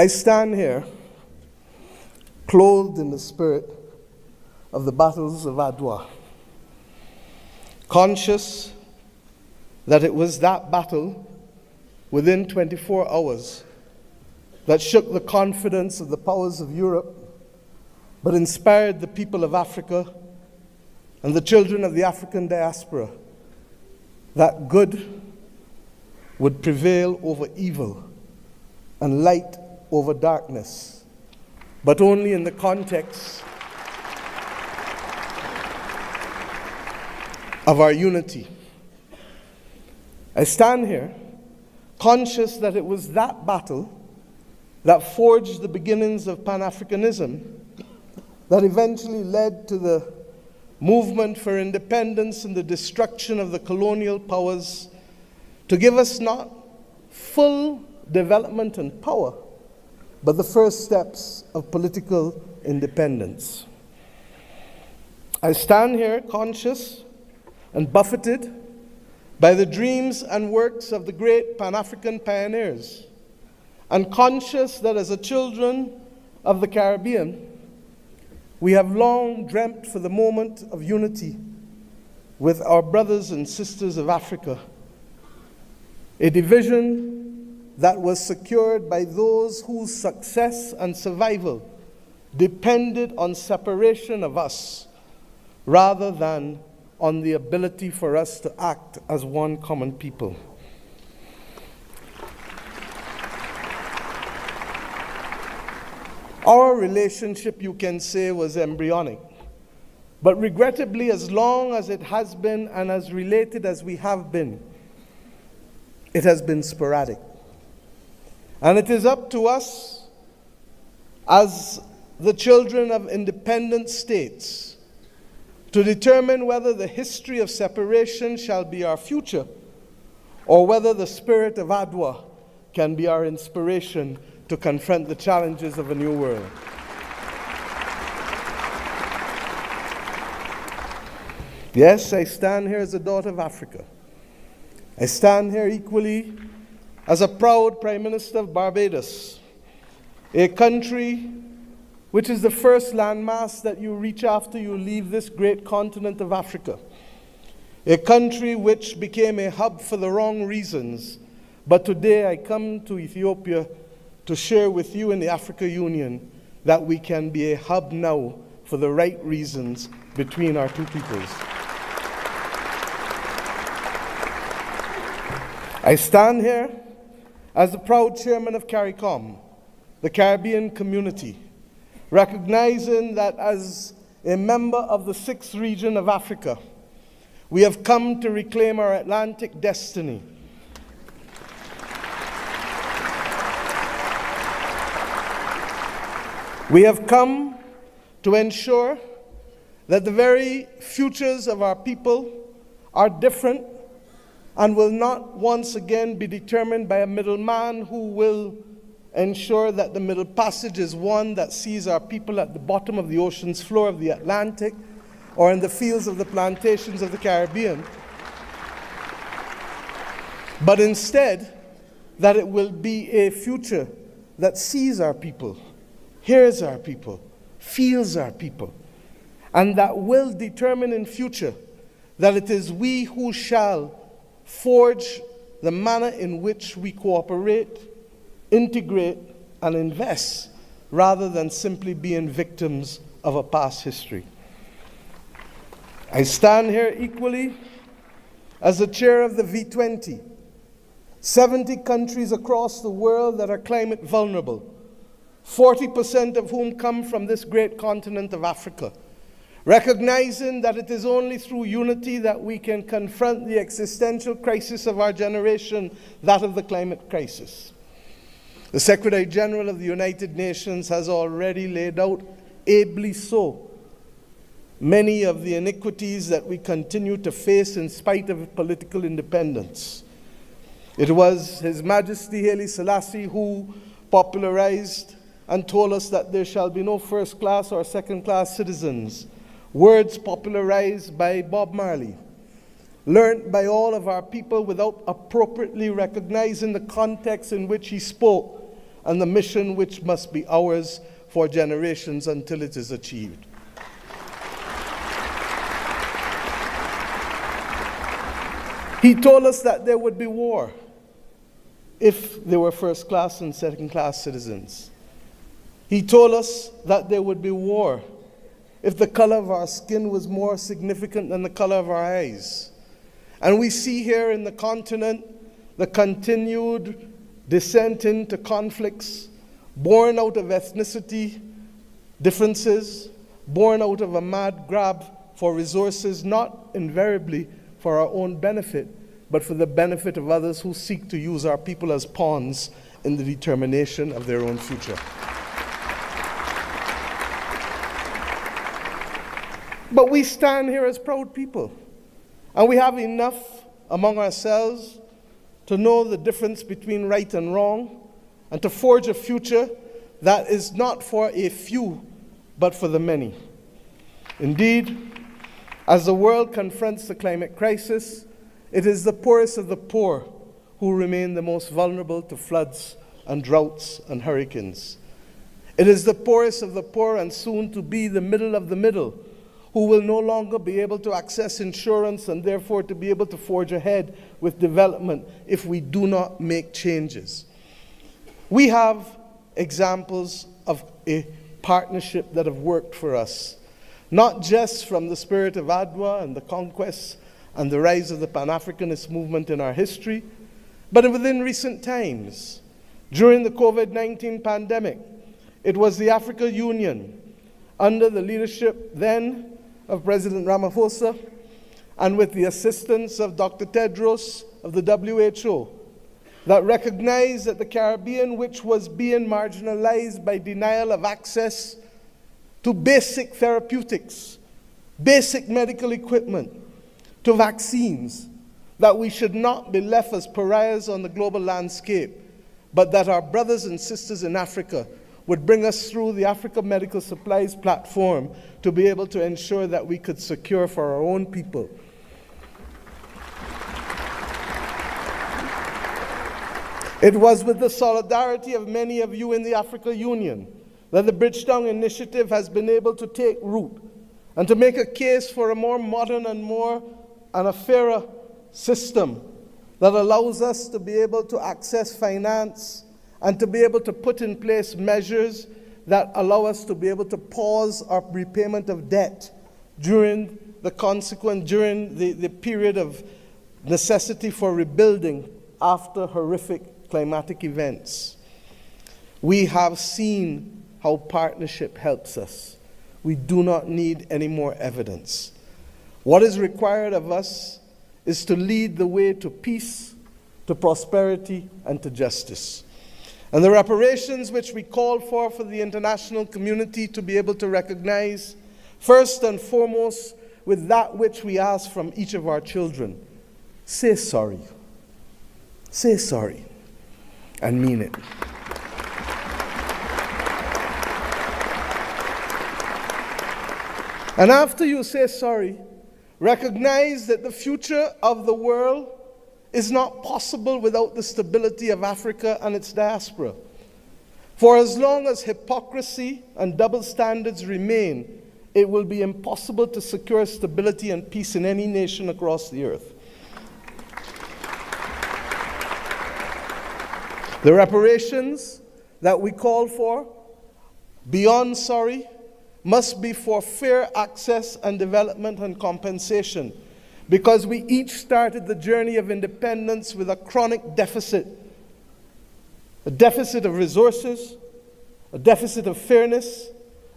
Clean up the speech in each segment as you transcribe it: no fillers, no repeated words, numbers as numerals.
I stand here clothed in the spirit of the battles of Adwa, conscious that it was that battle within 24 hours that shook the confidence of the powers of Europe, but inspired the people of Africa and the children of the African diaspora that good would prevail over evil and light over darkness, but only in the context of our unity. I stand here conscious that it was that battle that forged the beginnings of Pan-Africanism that eventually led to the movement for independence and the destruction of the colonial powers to give us not full development and power, but the first steps of political independence. I stand here conscious and buffeted by the dreams and works of the great Pan-African pioneers, and conscious that as a children of the Caribbean, we have long dreamt for the moment of unity with our brothers and sisters of Africa, a division that was secured by those whose success and survival depended on separation of us rather than on the ability for us to act as one common people. Our relationship, you can say, was embryonic, but regrettably, as long as it has been and as related as we have been, it has been sporadic. And it is up to us as the children of independent states to determine whether the history of separation shall be our future or whether the spirit of Adwa can be our inspiration to confront the challenges of a new world. Yes, I stand here as a daughter of Africa. I stand here equally as a proud Prime Minister of Barbados, a country which is the first landmass that you reach after you leave this great continent of Africa, a country which became a hub for the wrong reasons, but today I come to Ethiopia to share with you in the Africa Union that we can be a hub now for the right reasons between our two peoples. I stand here as the proud chairman of CARICOM, the Caribbean community, recognizing that as a member of the 6th region of Africa, we have come to reclaim our Atlantic destiny. We have come to ensure that the very futures of our people are different and will not once again be determined by a middleman who will ensure that the Middle Passage is one that sees our people at the bottom of the ocean's floor of the Atlantic or in the fields of the plantations of the Caribbean, but instead that it will be a future that sees our people, hears our people, feels our people, and that will determine in future that it is we who shall forge the manner in which we cooperate, integrate, and invest, rather than simply being victims of a past history. I stand here equally as the chair of the V20, 70 countries across the world that are climate vulnerable, 40% of whom come from this great continent of Africa, recognizing that it is only through unity that we can confront the existential crisis of our generation, that of the climate crisis. The Secretary General of the United Nations has already laid out, ably so, many of the iniquities that we continue to face in spite of political independence. It was His Majesty Haile Selassie who popularized and told us that there shall be no first-class or second-class citizens, words popularized by Bob Marley, learned by all of our people without appropriately recognizing the context in which he spoke and the mission which must be ours for generations until it is achieved. He told us that there would be war if there were first-class and second-class citizens. He told us that there would be war if the color of our skin was more significant than the color of our eyes. And we see here in the continent the continued descent into conflicts, born out of ethnicity differences, born out of a mad grab for resources, not invariably for our own benefit, but for the benefit of others who seek to use our people as pawns in the determination of their own future. But we stand here as proud people, and we have enough among ourselves to know the difference between right and wrong, and to forge a future that is not for a few, but for the many. Indeed, as the world confronts the climate crisis, it is the poorest of the poor who remain the most vulnerable to floods and droughts and hurricanes. It is the poorest of the poor, and soon to be the middle of the middle, who will no longer be able to access insurance and therefore to be able to forge ahead with development if we do not make changes. We have examples of a partnership that have worked for us, not just from the spirit of Adwa and the conquests and the rise of the Pan-Africanist movement in our history, but within recent times. During the COVID-19 pandemic, it was the African Union, under the leadership then of President Ramaphosa, and with the assistance of Dr. Tedros of the WHO, that recognized that the Caribbean, which was being marginalized by denial of access to basic therapeutics, basic medical equipment, to vaccines, that we should not be left as pariahs on the global landscape, but that our brothers and sisters in Africa would bring us through the Africa Medical Supplies platform to be able to ensure that we could secure for our own people. It was with the solidarity of many of you in the African Union that the Bridgetown Initiative has been able to take root and to make a case for a more modern and a fairer system that allows us to be able to access finance and to be able to put in place measures that allow us to be able to pause our repayment of debt during the period of necessity for rebuilding after horrific climatic events. We have seen how partnership helps us. We do not need any more evidence. What is required of us is to lead the way to peace, to prosperity, and to justice. And the reparations which we call for the international community to be able to recognize, first and foremost, with that which we ask from each of our children: say sorry. Say sorry, and mean it. And after you say sorry, recognize that the future of the world is not possible without the stability of Africa and its diaspora. For as long as hypocrisy and double standards remain, it will be impossible to secure stability and peace in any nation across the earth. The reparations that we call for, beyond sorry, must be for fair access and development and compensation, because we each started the journey of independence with a chronic deficit of resources, a deficit of fairness,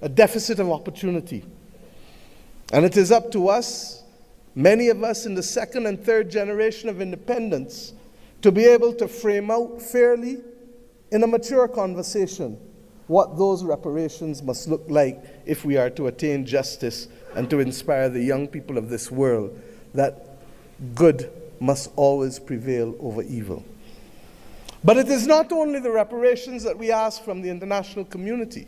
a deficit of opportunity. And it is up to us, many of us in the second and third generation of independence, to be able to frame out fairly in a mature conversation what those reparations must look like if we are to attain justice and to inspire the young people of this world that good must always prevail over evil. But it is not only the reparations that we ask from the international community,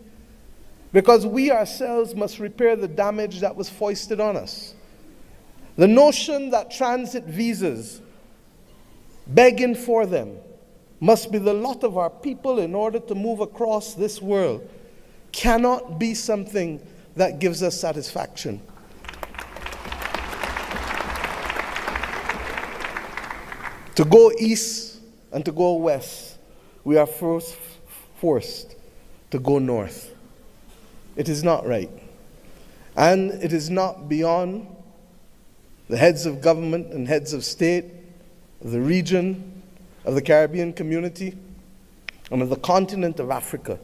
because we ourselves must repair the damage that was foisted on us. The notion that transit visas, begging for them, must be the lot of our people in order to move across this world cannot be something that gives us satisfaction. To go east and to go west, we are first forced to go north. It is not right. And it is not beyond the heads of government and heads of state, of the region, of the Caribbean community, and of the continent of Africa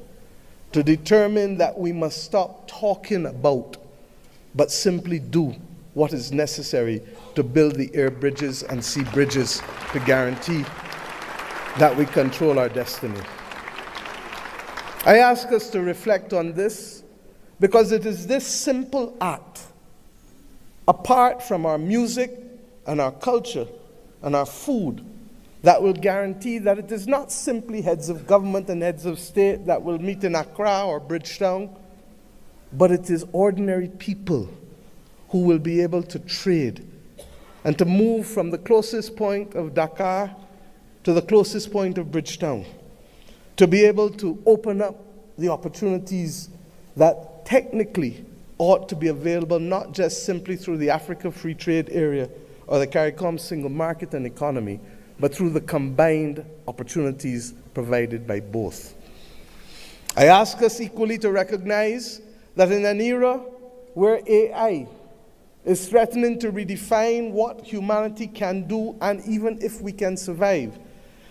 to determine that we must stop talking about, but simply do what is necessary to build the air bridges and sea bridges to guarantee that we control our destiny. I ask us to reflect on this because it is this simple act, apart from our music and our culture and our food, that will guarantee that it is not simply heads of government and heads of state that will meet in Accra or Bridgetown, but it is ordinary people who will be able to trade and to move from the closest point of Dakar to the closest point of Bridgetown, to be able to open up the opportunities that technically ought to be available not just simply through the Africa Free Trade Area or the CARICOM single market and economy, but through the combined opportunities provided by both. I ask us equally to recognize that in an era where AI is threatening to redefine what humanity can do and even if we can survive,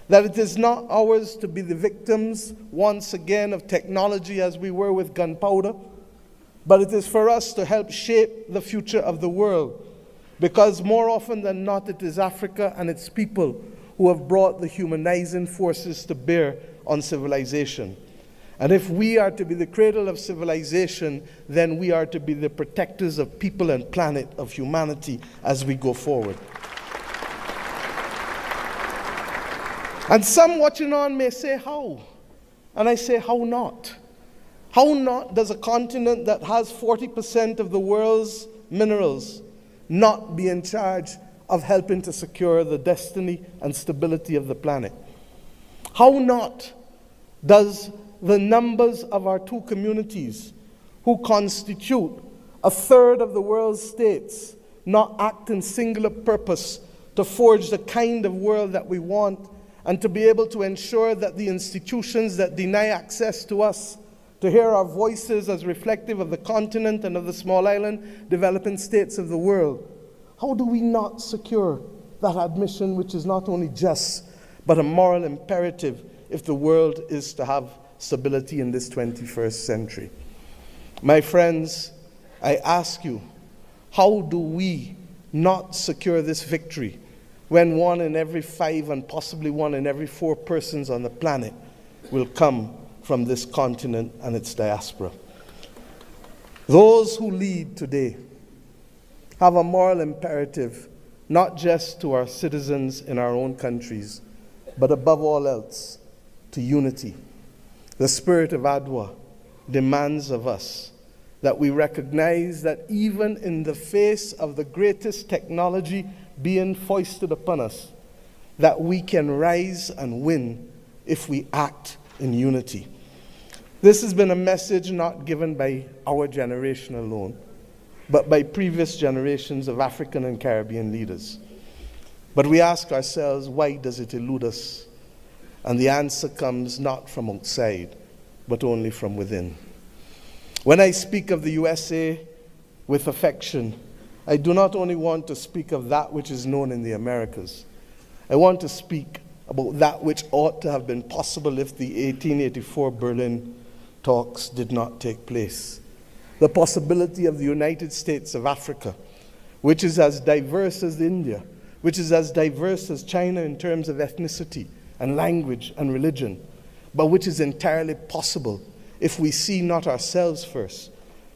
that it is not ours to be the victims once again of technology as we were with gunpowder, but it is for us to help shape the future of the world, because more often than not it is Africa and its people who have brought the humanizing forces to bear on civilization. And if we are to be the cradle of civilization, then we are to be the protectors of people and planet, of humanity, as we go forward. And some watching on may say, how? And I say, how not? How not does a continent that has 40% of the world's minerals not be in charge of helping to secure the destiny and stability of the planet? How not does the numbers of our two communities, who constitute a third of the world's states, not act in singular purpose to forge the kind of world that we want and to be able to ensure that the institutions that deny access to us, to hear our voices as reflective of the continent and of the small island developing states of the world, how do we not secure that admission, which is not only just, but a moral imperative if the world is to have stability in this 21st century? My friends, I ask you, how do we not secure this victory when 1 in every 5 and possibly 1 in every 4 persons on the planet will come from this continent and its diaspora? Those who lead today have a moral imperative, not just to our citizens in our own countries, but above all else, to unity. The spirit of Adwa demands of us that we recognize that even in the face of the greatest technology being foisted upon us, that we can rise and win if we act in unity. This has been a message not given by our generation alone, but by previous generations of African and Caribbean leaders. But we ask ourselves, why does it elude us? And the answer comes not from outside, but only from within. When I speak of the USA with affection, I do not only want to speak of that which is known in the Americas. I want to speak about that which ought to have been possible if the 1884 Berlin talks did not take place. The possibility of the United States of Africa, which is as diverse as India, which is as diverse as China in terms of ethnicity and language and religion, but which is entirely possible if we see not ourselves first,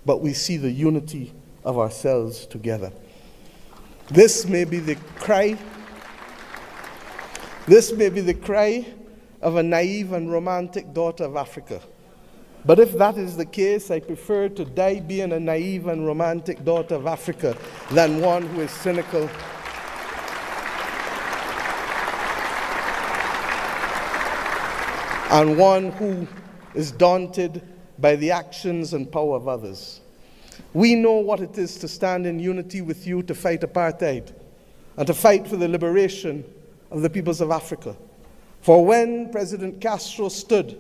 but we see the unity of ourselves together. This may be the cry of a naive and romantic daughter of Africa. But if that is the case, I prefer to die being a naive and romantic daughter of Africa than one who is cynical and one who is daunted by the actions and power of others. We know what it is to stand in unity with you to fight apartheid and to fight for the liberation of the peoples of Africa. For when President Castro stood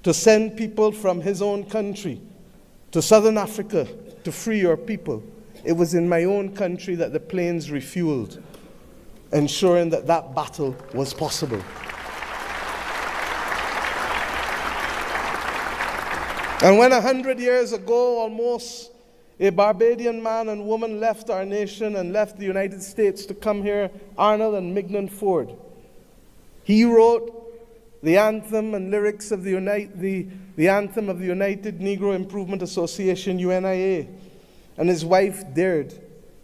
to send people from his own country to Southern Africa to free your people, it was in my own country that the planes refueled, ensuring that that battle was possible. And when 100 years ago, almost, a Barbadian man and woman left our nation and left the United States to come here, Arnold and Mignon Ford, he wrote the anthem and lyrics of the anthem of the United Negro Improvement Association, UNIA, and his wife dared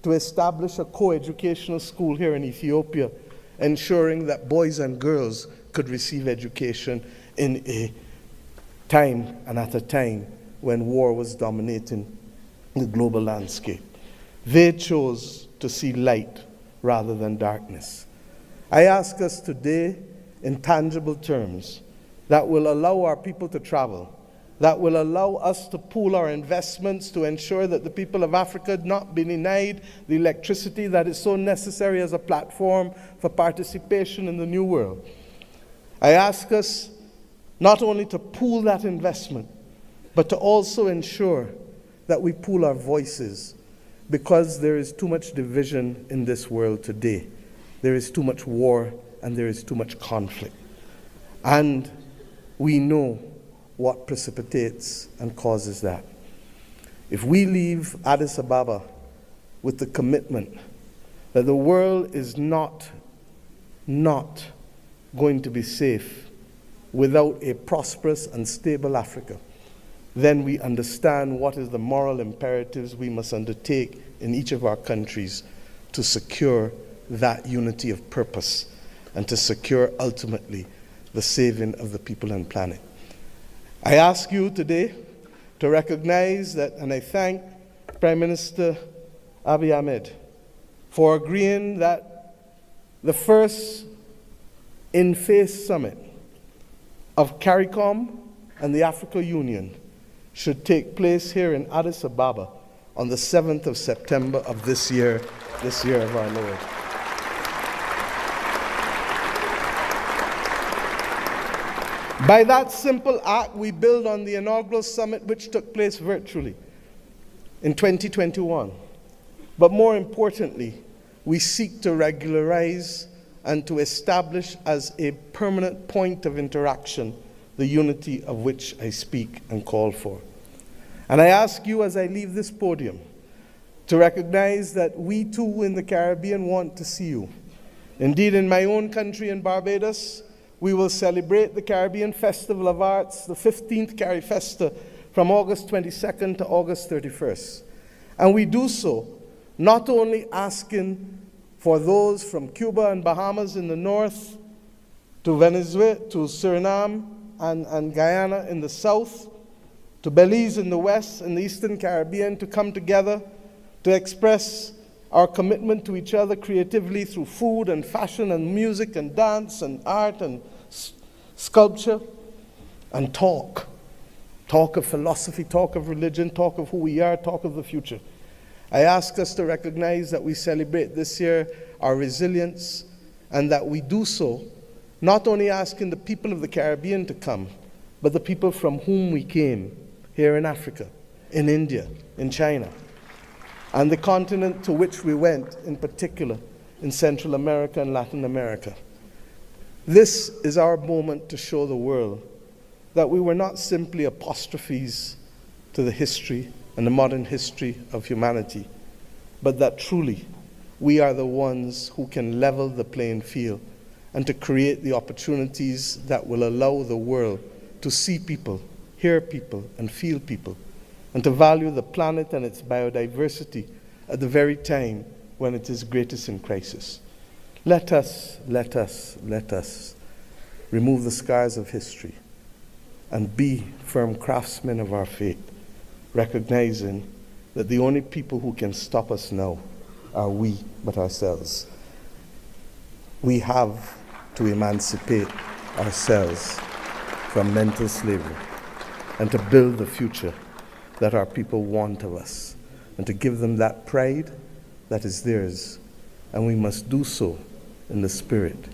to establish a co-educational school here in Ethiopia, ensuring that boys and girls could receive education in a time and at a time when war was dominating the global landscape. They chose to see light rather than darkness. I ask us today, in tangible terms, that will allow our people to travel, that will allow us to pool our investments to ensure that the people of Africa not be denied the electricity that is so necessary as a platform for participation in the new world. I ask us not only to pool that investment, but to also ensure that we pool our voices, because there is too much division in this world today. There is too much war and there is too much conflict. And we know what precipitates and causes that. If we leave Addis Ababa with the commitment that the world is not going to be safe without a prosperous and stable Africa, then we understand what is the moral imperatives we must undertake in each of our countries to secure that unity of purpose and to secure ultimately the saving of the people and planet. I ask you today to recognize that, and I thank Prime Minister Abiy Ahmed for agreeing that the first in-face summit of CARICOM and the Africa Union should take place here in Addis Ababa on the 7th of September of this year of our Lord. By that simple act, we build on the inaugural summit which took place virtually in 2021. But more importantly, we seek to regularize and to establish as a permanent point of interaction the unity of which I speak and call for. And I ask you as I leave this podium to recognize that we too in the Caribbean want to see you. Indeed, in my own country in Barbados, we will celebrate the Caribbean Festival of Arts, the 15th CariFesta, from August 22nd to August 31st. And we do so not only asking for those from Cuba and Bahamas in the north, to Venezuela, to Suriname and Guyana in the south, to Belize in the west and the Eastern Caribbean to come together to express our commitment to each other creatively through food and fashion and music and dance and art and sculpture and talk. Talk of philosophy, talk of religion, talk of who we are, talk of the future. I ask us to recognize that we celebrate this year our resilience, and that we do so not only asking the people of the Caribbean to come, but the people from whom we came here in Africa, in India, in China, and the continent to which we went, in particular, in Central America and Latin America. This is our moment to show the world that we were not simply apostrophes to the history and the modern history of humanity, but that truly we are the ones who can level the playing field and to create the opportunities that will allow the world to see people, hear people, and feel people, and to value the planet and its biodiversity at the very time when it is greatest in crisis. Let us remove the scars of history and be firm craftsmen of our fate, recognizing that the only people who can stop us now are we but ourselves. We have to emancipate ourselves from mental slavery and to build the future that our people want of us and to give them that pride that is theirs. And we must do so in the spirit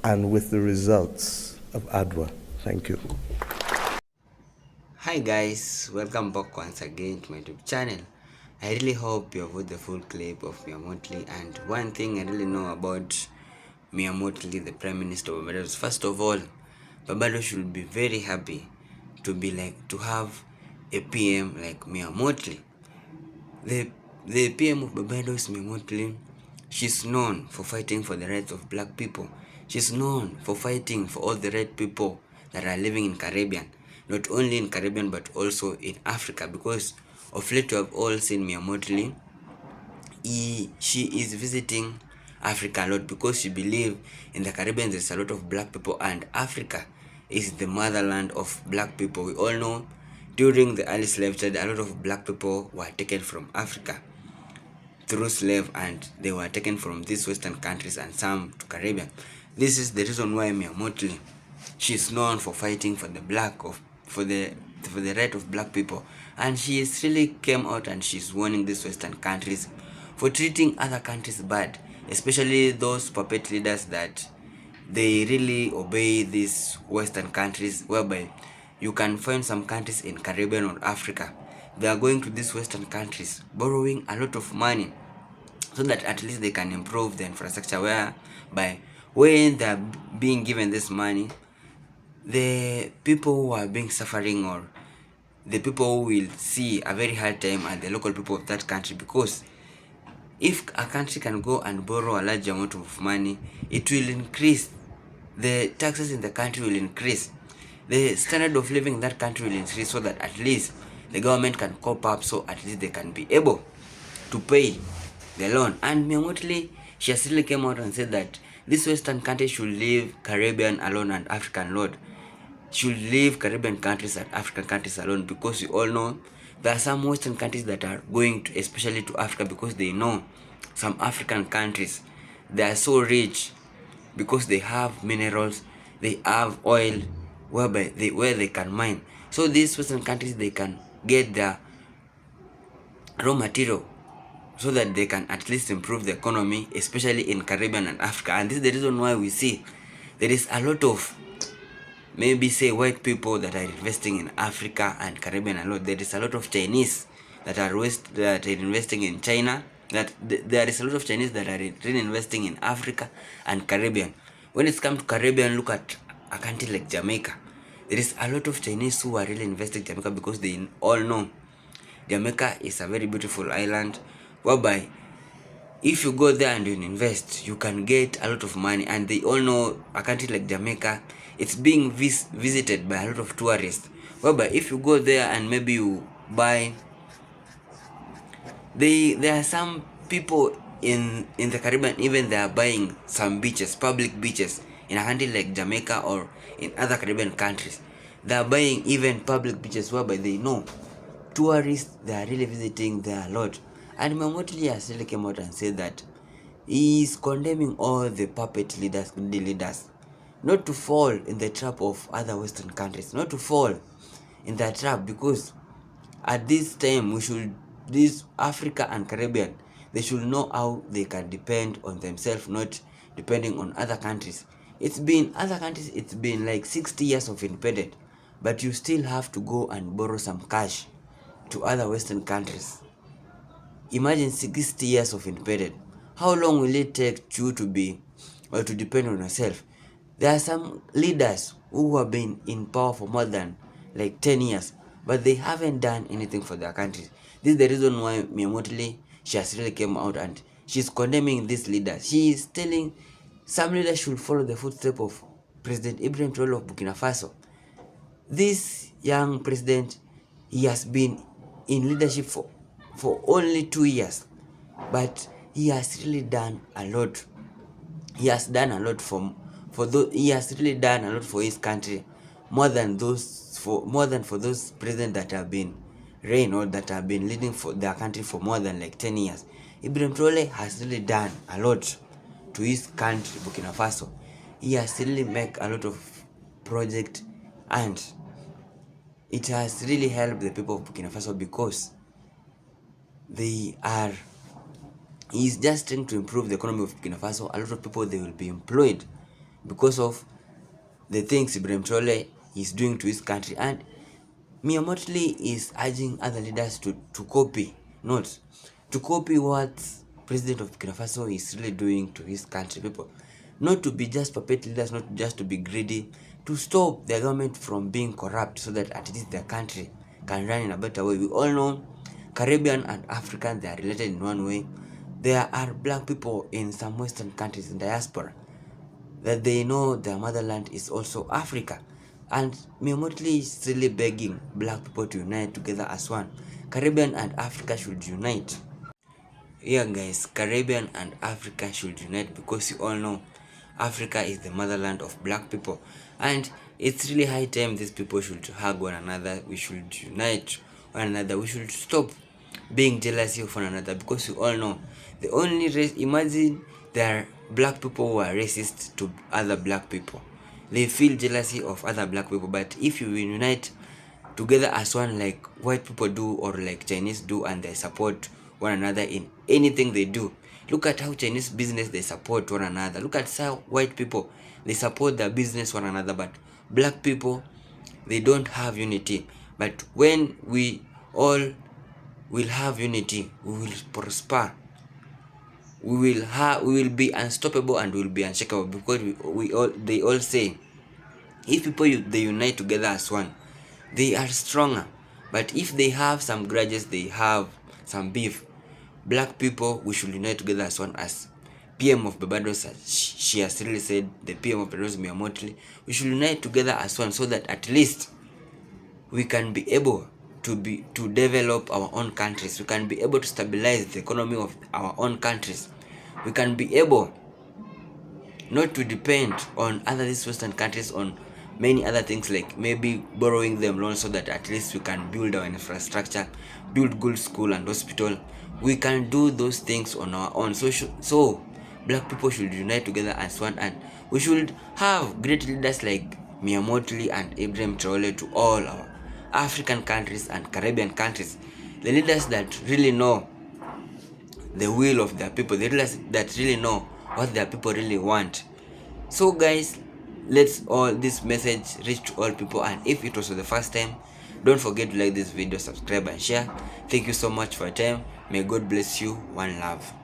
and with the results of ADWA. Thank you. Hi guys, welcome back once again to my YouTube channel. I really hope you have watched the full clip of Mottley. And one thing I really know about Mottley, the Prime Minister of Barbados, first of all, Barbados should be very happy to have a PM like Mottley. The PM of Barbados, Mottley, she's known for fighting for the rights of black people. She's known for fighting for all the red people that are living in Caribbean. Not only in Caribbean but also in Africa, because of late we have all seen Mottley. She is visiting Africa a lot because she believes in the Caribbean there's a lot of black people, and Africa is the motherland of black people. We all know during the early slave trade a lot of black people were taken from Africa through slave, and they were taken from these western countries and some to Caribbean. This is the reason why Mottley, she's known for fighting for the right of black people, and she really came out and she's warning these western countries for treating other countries bad, especially those puppet leaders that they really obey these western countries, whereby you can find some countries in Caribbean or Africa, they are going to these western countries borrowing a lot of money so that at least they can improve the infrastructure, whereby when they are being given this money, the people who are being suffering, or the people who will see a very hard time are the local people of that country, because if a country can go and borrow a large amount of money, it will increase the taxes in the country, will increase the standard of living in that country, will increase, so that at least the government can cope up, so at least they can be able to pay the loan. And Mottley, she has really came out and said that this western country should leave Caribbean alone and African alone, should leave Caribbean countries and African countries alone, because we all know there are some western countries that are going to, especially to Africa, because they know some African countries, they are so rich because they have minerals, they have oil, where they can mine. So these western countries, they can get their raw material so that they can at least improve the economy, especially in Caribbean and Africa. And this is the reason why we see there is a lot of, maybe say, white people that are investing in Africa and Caribbean a lot. There is a lot of Chinese that are investing in China. There is a lot of Chinese that are really investing in Africa and Caribbean. When it's come to Caribbean, look at a country like Jamaica. There is a lot of Chinese who are really investing in Jamaica, because they all know Jamaica is a very beautiful island, whereby if you go there and you invest, you can get a lot of money. And they all know a country like Jamaica, it's being visited by a lot of tourists, whereby if you go there and maybe you buy, there are some people in the Caribbean, even they are buying some beaches, public beaches in a country like Jamaica or in other Caribbean countries. They are buying even public beaches, whereby they know tourists, they are really visiting there a lot. And Mottley has really came out and said that he is condemning all the puppet leaders, not to fall in the trap of other Western countries, not to fall in that trap, because at this time this Africa and Caribbean, they should know how they can depend on themselves, not depending on other countries. It's been like 60 years of independence, but you still have to go and borrow some cash to other Western countries. Imagine 60 years of independence. How long will it take you to depend on yourself? There are some leaders who have been in power for more than like 10 years, but they haven't done anything for their countries. This is the reason why Mottley, she has really came out and she's condemning these leaders. She is telling some leaders should follow the footsteps of President Ibrahim Traoré of Burkina Faso. This young president, he has been in leadership for only 2 years, but he has really done a lot. He has done a lot he has really done a lot for his country, more than for those presidents that have been reign or that have been leading for their country for more than like 10 years. Ibrahim Traoré has really done a lot to his country, Burkina Faso. He has really made a lot of projects and it has really helped the people of Burkina Faso because they are he's just trying to improve the economy of Burkina Faso. A lot of people, they will be employed because of the things Ibrahim Traore is doing to his country. And Mottley is urging other leaders to copy, not to copy what President of Burkina Faso is really doing to his country people. Not to be just puppet leaders, not just to be greedy, to stop their government from being corrupt so that at least their country can run in a better way. We all know Caribbean and African, they are related in one way. There are black people in some Western countries in diaspora that they know their motherland is also Africa. And Mottley is really begging black people to unite together as one. Caribbean and Africa should unite. Yeah guys, Caribbean and Africa should unite because you all know Africa is the motherland of black people, and it's really high time these people should hug one another. We should unite one another. We should stop being jealous of one another because you all know the only race, imagine there are black people who are racist to other black people. They feel jealousy of other black people, but if you unite together as one like white people do or like Chinese do, and they support one another in anything they do. Look at how Chinese business, they support one another. Look at how white people, they support their business one another, but black people, they don't have unity. But when we all will have unity, we will prosper. We will be unstoppable and we will be unshakable because they all say if people they unite together as one, they are stronger. But if they have some grudges, they have some beef, black people, we should unite together as one. As PM of Barbados, she has really said, the PM of Barbados, Mottley, we should unite together as one so that at least we can be able to develop our own countries. We can be able to stabilize the economy of our own countries. We can be able not to depend on other these Western countries on many other things, like maybe borrowing them loans so that at least we can build our infrastructure, build good school and hospital. We can do those things on our own. So black people should unite together as one, and we should have great leaders like Mottley and Ibrahim Traore to all our African countries and Caribbean countries, the leaders that really know the will of their people, the leaders that really know what their people really want. So guys, let's all this message reach to all people, and if it was for the first time, don't forget to like this video, subscribe and share. Thank you so much for your time. May God bless you. One love.